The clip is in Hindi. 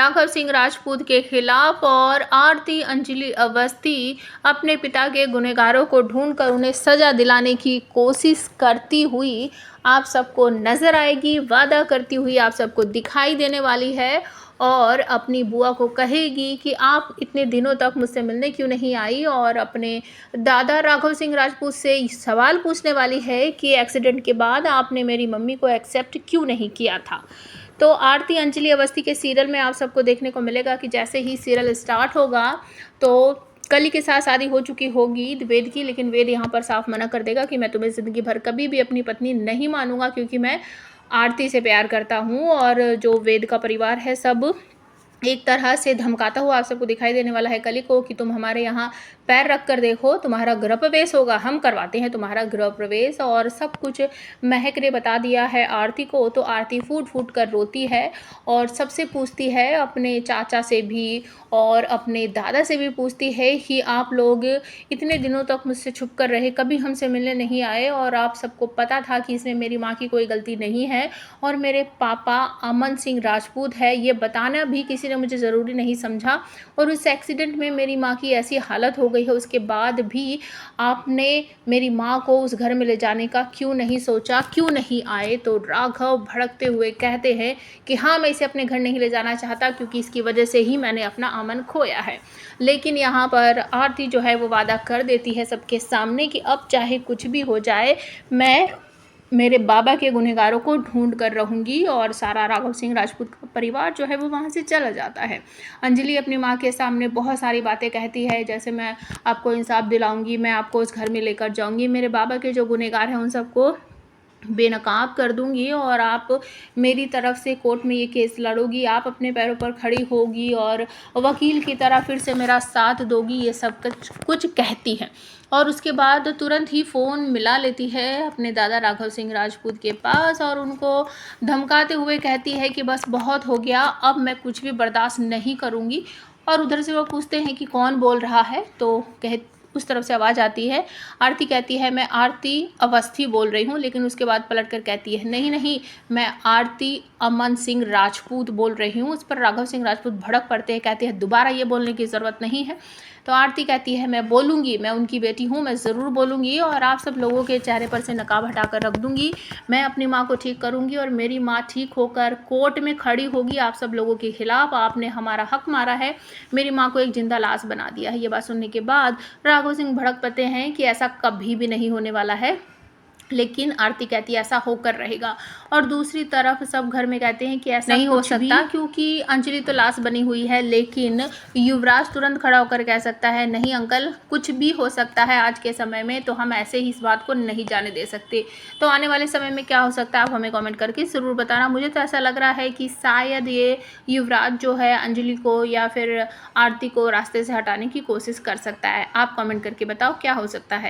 राघव सिंह राजपूत के खिलाफ और आरती अंजलि अवस्थी अपने पिता के गुनहगारों को ढूंढकर उन्हें सजा दिलाने की कोशिश करती हुई आप सबको नजर आएगी, वादा करती हुई आप सबको दिखाई देने वाली है और अपनी बुआ को कहेगी कि आप इतने दिनों तक मुझसे मिलने क्यों नहीं आई, और अपने दादा राघव सिंह राजपूत से सवाल पूछने वाली है कि एक्सीडेंट के बाद आपने मेरी मम्मी को एक्सेप्ट क्यों नहीं किया था। तो आरती अंजलि अवस्थी के सीरियल में आप सबको देखने को मिलेगा कि जैसे ही सीरियल स्टार्ट होगा तो कली के साथ शादी हो चुकी होगी वेद की, लेकिन वेद यहाँ पर साफ मना कर देगा कि मैं तुम्हें ज़िंदगी भर कभी भी अपनी पत्नी नहीं मानूंगा, क्योंकि मैं आरती से प्यार करता हूँ। और जो वेद का परिवार है सब एक तरह से धमकाता हुआ आप सबको दिखाई देने वाला है कली को कि तुम हमारे यहाँ पैर रख कर देखो, तुम्हारा गृह प्रवेश होगा, हम करवाते हैं तुम्हारा गृह प्रवेश। और सब कुछ महक ने बता दिया है आरती को। तो आरती फूट फूट कर रोती है और सबसे पूछती है, अपने चाचा से भी और अपने दादा से भी पूछती है कि आप लोग इतने दिनों तक मुझसे छुप कर रहे, कभी हमसे मिलने नहीं आए, और आप सबको पता था कि इसमें मेरी माँ की कोई गलती नहीं है और मेरे पापा अमन सिंह राजपूत है, ये बताना भी किसी ने मुझे ज़रूरी नहीं समझा। और उस एक्सीडेंट में मेरी माँ की ऐसी हालत हो गई है, उसके बाद भी आपने मेरी माँ को उस घर में ले जाने का क्यों नहीं सोचा, क्यों नहीं आए। तो राघव भड़कते हुए कहते हैं कि हाँ, मैं इसे अपने घर नहीं ले जाना चाहता, क्योंकि इसकी वजह से ही मैंने अपना अमन खोया है। लेकिन यहाँ पर आरती जो है वो वादा कर देती है सबके सामने कि अब चाहे कुछ भी हो जाए, मैं मेरे बाबा के गुनहगारों को ढूंढ कर रहूँगी। और सारा राघव सिंह राजपूत का परिवार जो है वो वहाँ से चला जाता है। अंजलि अपनी माँ के सामने बहुत सारी बातें कहती है, जैसे मैं आपको इंसाफ दिलाऊंगी, मैं आपको उस घर में लेकर जाऊंगी, मेरे बाबा के जो गुनहगार हैं उन सबको बेनकाब कर दूंगी और आप मेरी तरफ से कोर्ट में ये केस लड़ोगी, आप अपने पैरों पर खड़ी होगी और वकील की तरह फिर से मेरा साथ दोगी, ये सब कुछ कहती है। और उसके बाद तुरंत ही फ़ोन मिला लेती है अपने दादा राघव सिंह राजपूत के पास और उनको धमकाते हुए कहती है कि बस बहुत हो गया, अब मैं कुछ भी बर्दाश्त नहीं करूँगी। और उधर से वो पूछते हैं कि कौन बोल रहा है, तो उस तरफ से आवाज़ आती है। आरती कहती है मैं आरती अवस्थी बोल रही हूँ, लेकिन उसके बाद पलट कर कहती है नहीं नहीं, मैं आरती अमन सिंह राजपूत बोल रही हूँ। उस पर राघव सिंह राजपूत भड़क पड़ते हैं, कहते हैं दोबारा ये बोलने की ज़रूरत नहीं है। तो आरती कहती है मैं बोलूँगी, मैं उनकी बेटी हूँ, मैं ज़रूर बोलूँगी और आप सब लोगों के चेहरे पर से नकाब हटा कर रख दूँगी। मैं अपनी माँ को ठीक करूँगी और मेरी माँ ठीक होकर कोर्ट में खड़ी होगी आप सब लोगों के खिलाफ। आपने हमारा हक मारा है, मेरी माँ को एक जिंदा लाश बना दिया है। ये बात सुनने के बाद राघव सिंह भड़क पड़ते हैं कि ऐसा कभी भी नहीं होने वाला है, लेकिन आरती कहती है ऐसा होकर रहेगा। और दूसरी तरफ सब घर में कहते हैं कि ऐसा नहीं हो सकता, क्योंकि अंजलि तो लाश बनी हुई है। लेकिन युवराज तुरंत खड़ा होकर कह सकता है नहीं अंकल, कुछ भी हो सकता है आज के समय में, तो हम ऐसे ही इस बात को नहीं जाने दे सकते। तो आने वाले समय में क्या हो सकता है आप हमें कमेंट करके ज़रूर बताना। मुझे तो ऐसा लग रहा है कि शायद ये युवराज जो है अंजलि को या फिर आरती को रास्ते से हटाने की कोशिश कर सकता है। आप कमेंट करके बताओ क्या हो सकता है।